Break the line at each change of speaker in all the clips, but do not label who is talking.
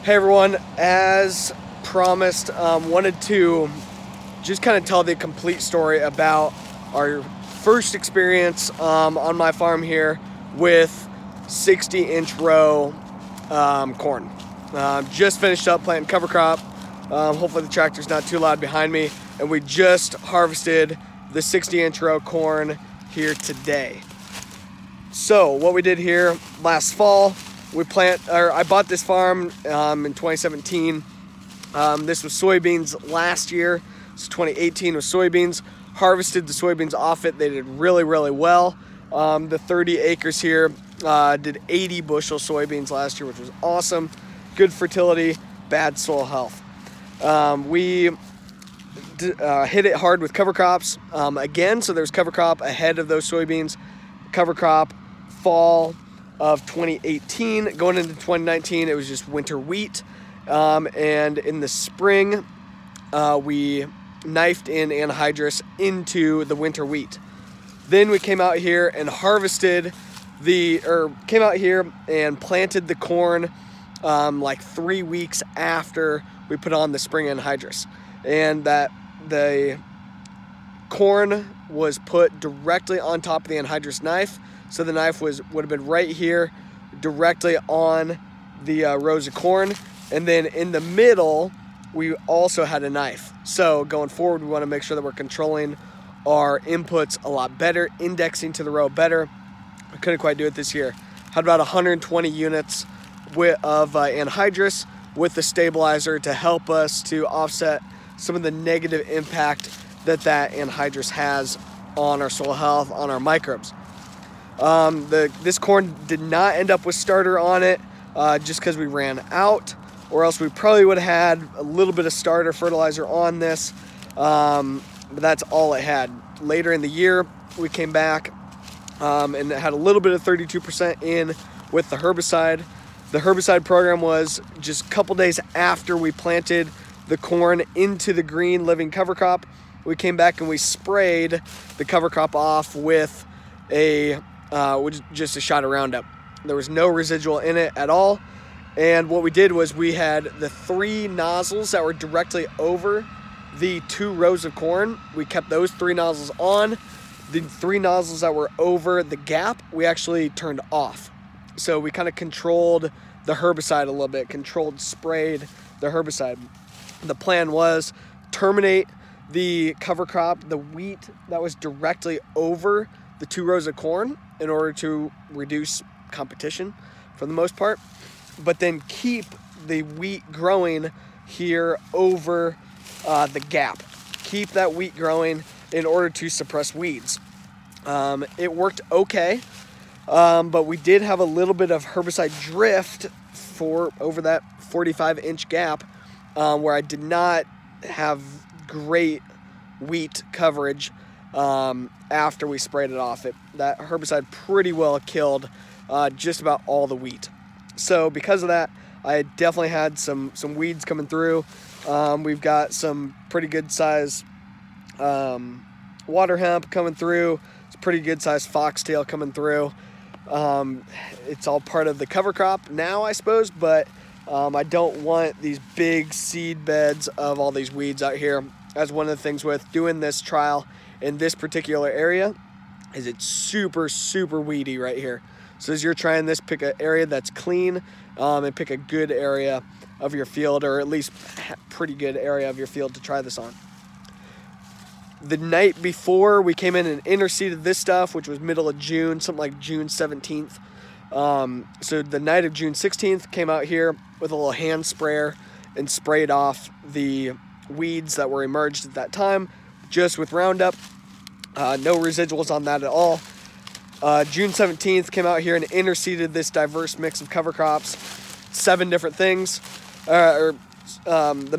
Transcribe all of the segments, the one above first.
Hey everyone, as promised, wanted to just kind of tell the complete story about our first experience on my farm here with 60-inch row corn. Just finished up planting cover crop. Hopefully the tractor's not too loud behind me, and we just harvested the 60-inch row corn here today. So what we did here last fall, I bought this farm in 2017. This was soybeans last year. So 2018 was soybeans. Harvested the soybeans off it. They did really, really well. The 30 acres here did 80 bushel soybeans last year, which was awesome. Good fertility, bad soil health. We hit it hard with cover crops again. So there's cover crop ahead of those soybeans. Cover crop fall of 2018. Going into 2019, it was just winter wheat. And in the spring, we knifed in anhydrous into the winter wheat. Then we came out here and planted the corn like 3 weeks after we put on the spring anhydrous. And that the corn was put directly on top of the anhydrous knife. So the knife would have been right here, directly on the rows of corn. And then in the middle, we also had a knife. So going forward, we want to make sure that we're controlling our inputs a lot better, indexing to the row better. I couldn't quite do it this year. Had about 120 units of anhydrous with the stabilizer to help us to offset some of the negative impact that anhydrous has on our soil health, on our microbes. This corn did not end up with starter on it just because we ran out, or else we probably would have had a little bit of starter fertilizer on this, but that's all it had. Later in the year, we came back and it had a little bit of 32% in with the herbicide. The herbicide program was just a couple days after we planted the corn into the green living cover crop. We came back and we sprayed the cover crop off with just a shot of Roundup. There was no residual in it at all. And what we did was we had the 3 nozzles that were directly over the 2 rows of corn. We kept those 3 nozzles on. The 3 nozzles that were over the gap, we actually turned off. So we kind of controlled the herbicide a little bit, sprayed the herbicide. The plan was terminate the cover crop, the wheat that was directly over the 2 rows of corn, in order to reduce competition for the most part, but then keep the wheat growing here over the gap. Keep that wheat growing in order to suppress weeds. It worked okay, but we did have a little bit of herbicide drift over that 45-inch gap where I did not have great wheat coverage after we sprayed it off. That herbicide pretty well killed just about all the wheat. So because of that, I definitely had some weeds coming through. We've got some pretty good size water hemp coming through. It's pretty good size foxtail coming through. It's all part of the cover crop now, I suppose, but I don't want these big seed beds of all these weeds out here. That's one of the things with doing this trial in this particular area, is it's super, super weedy right here. So as you're trying this, pick an area that's clean and pick a good area of your field, or at least pretty good area of your field to try this on. The night before, we came in and interseeded this stuff, which was middle of June, something like June 17th. So the night of June 16th, came out here with a little hand sprayer and sprayed off the weeds that were emerged at that time, just with Roundup. No residuals on that at all. June 17th, came out here and interseeded this diverse mix of cover crops, 7 different things. The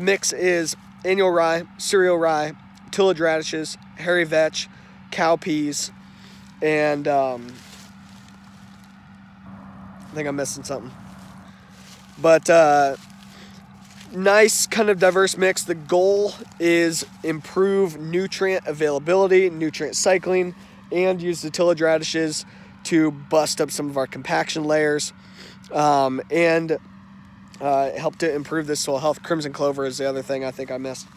mix is annual rye, cereal rye, tillage radishes, hairy vetch, cowpeas, and I think I'm missing something. But nice kind of diverse mix. The goal is improve nutrient availability, nutrient cycling, and use the tillage radishes to bust up some of our compaction layers. And help to improve the soil health. Crimson clover is the other thing I think I missed.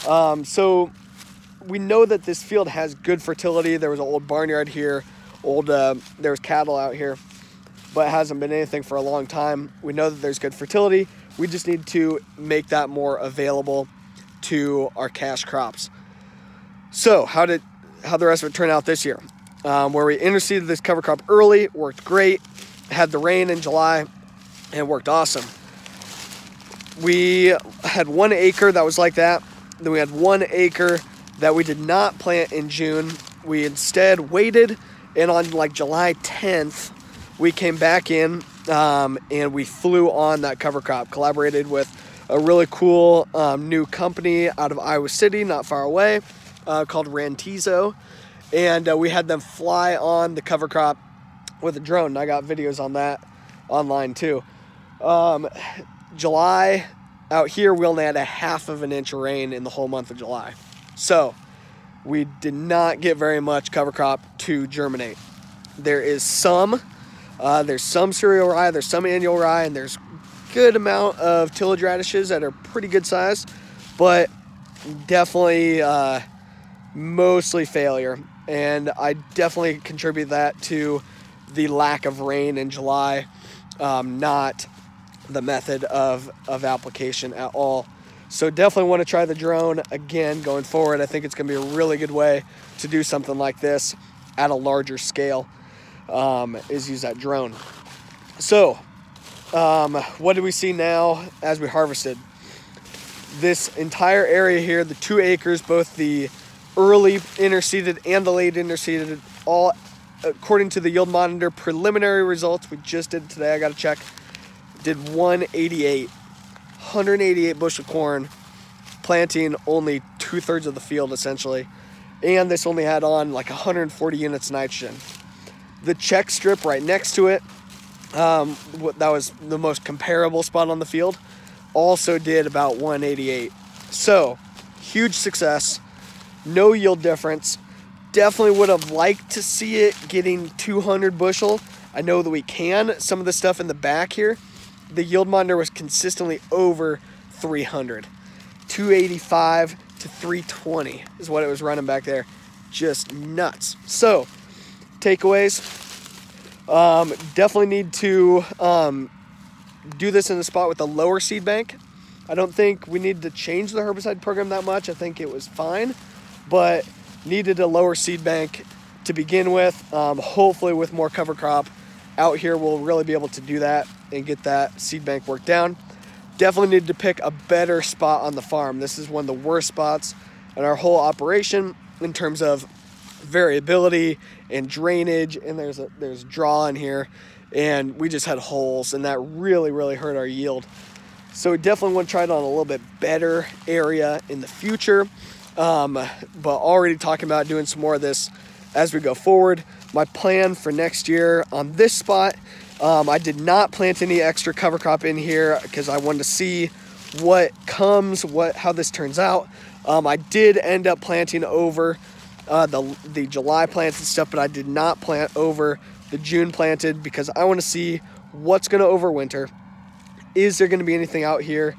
So we know that this field has good fertility. There was an old barnyard here, there was cattle out here, but it hasn't been anything for a long time. We know that there's good fertility. We just need to make that more available to our cash crops. So how the rest of it turn out this year? Where we interseeded this cover crop early, worked great. Had the rain in July, and it worked awesome. We had 1 acre that was like that. Then we had 1 acre that we did not plant in June. We instead waited, and on like July 10th, we came back in and we flew on that cover crop. Collaborated with a really cool new company out of Iowa City, not far away, called Rantizo. And we had them fly on the cover crop with a drone. I got videos on that online too. July, out here, we only had a 1/2 inch of rain in the whole month of July. So we did not get very much cover crop to germinate. There's some cereal rye, there's some annual rye, and there's good amount of tillage radishes that are pretty good size, but definitely mostly failure. And I definitely contribute that to the lack of rain in July, not the method of application at all. So definitely want to try the drone again going forward. I think it's going to be a really good way to do something like this at a larger scale, is use that drone. So what do we see now as we harvested? This entire area here, the 2 acres, both the early interseeded and the late interseeded, all according to the yield monitor preliminary results we just did today, I got to check, did 188 bushel corn, planting only 2/3 of the field essentially, and this only had on like 140 units nitrogen. The check strip right next to it, that was the most comparable spot on the field, also did about 188. So huge success, no yield difference. Definitely would have liked to see it getting 200 bushel. I know that we can. Some of the stuff in the back here, the yield monitor was consistently over 300. 285 to 320 is what it was running back there. Just nuts. So, takeaways. Definitely need to do this in a spot with a lower seed bank. I don't think we need to change the herbicide program that much. I think it was fine, but needed a lower seed bank to begin with. Hopefully with more cover crop out here, we'll really be able to do that and get that seed bank worked down. Definitely need to pick a better spot on the farm. This is one of the worst spots in our whole operation in terms of variability and drainage, and there's draw in here, and we just had holes, and that really hurt our yield. So we definitely want to try it on a little bit better area in the future, but already talking about doing some more of this as we go forward. My plan for next year on this spot, I did not plant any extra cover crop in here because I wanted to see what comes, how this turns out. I did end up planting over the July planted stuff, but I did not plant over the June planted because I want to see what's going to overwinter. Is there going to be anything out here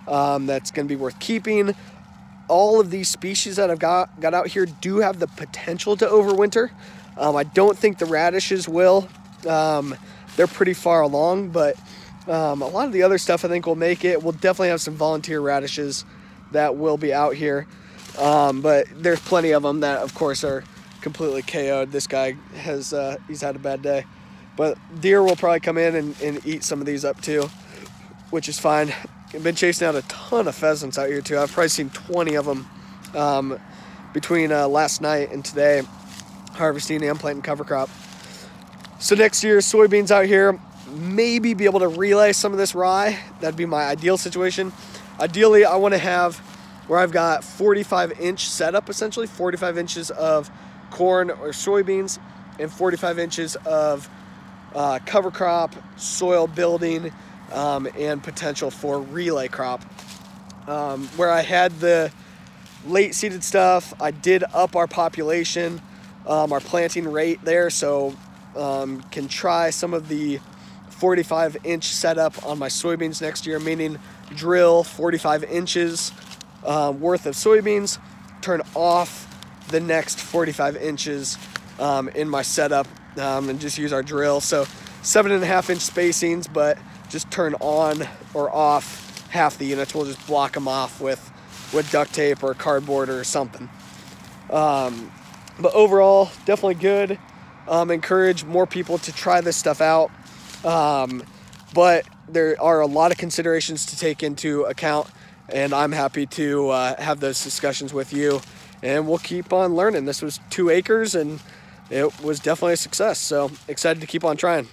that's going to be worth keeping? All of these species that I've got out here do have the potential to overwinter. I don't think the radishes will. They're pretty far along, but a lot of the other stuff I think will make it. We'll definitely have some volunteer radishes that will be out here, but there's plenty of them that, of course, are completely KO'd. This guy has he's had a bad day, but deer will probably come in and eat some of these up too, which is fine. I've been chasing out a ton of pheasants out here too. I've probably seen 20 of them between last night and today, harvesting and planting cover crop. So next year, soybeans out here, maybe be able to relay some of this rye. That'd be my ideal situation. Ideally, I want to have where I've got 45-inch setup, essentially 45 inches of corn or soybeans and 45 inches of cover crop, soil building, and potential for relay crop. Where I had the late seeded stuff, I did up our population, our planting rate there, so can try some of the 45-inch setup on my soybeans next year, meaning drill 45 inches worth of soybeans, turn off the next 45 inches in my setup, and just use our drill. So 7.5-inch spacings, but just turn on or off half the units. We'll just block them off with duct tape or cardboard or something. But overall, definitely good. Encourage more people to try this stuff out. But there are a lot of considerations to take into account, and I'm happy to have those discussions with you, and we'll keep on learning. This was 2 acres, and it was definitely a success, so excited to keep on trying.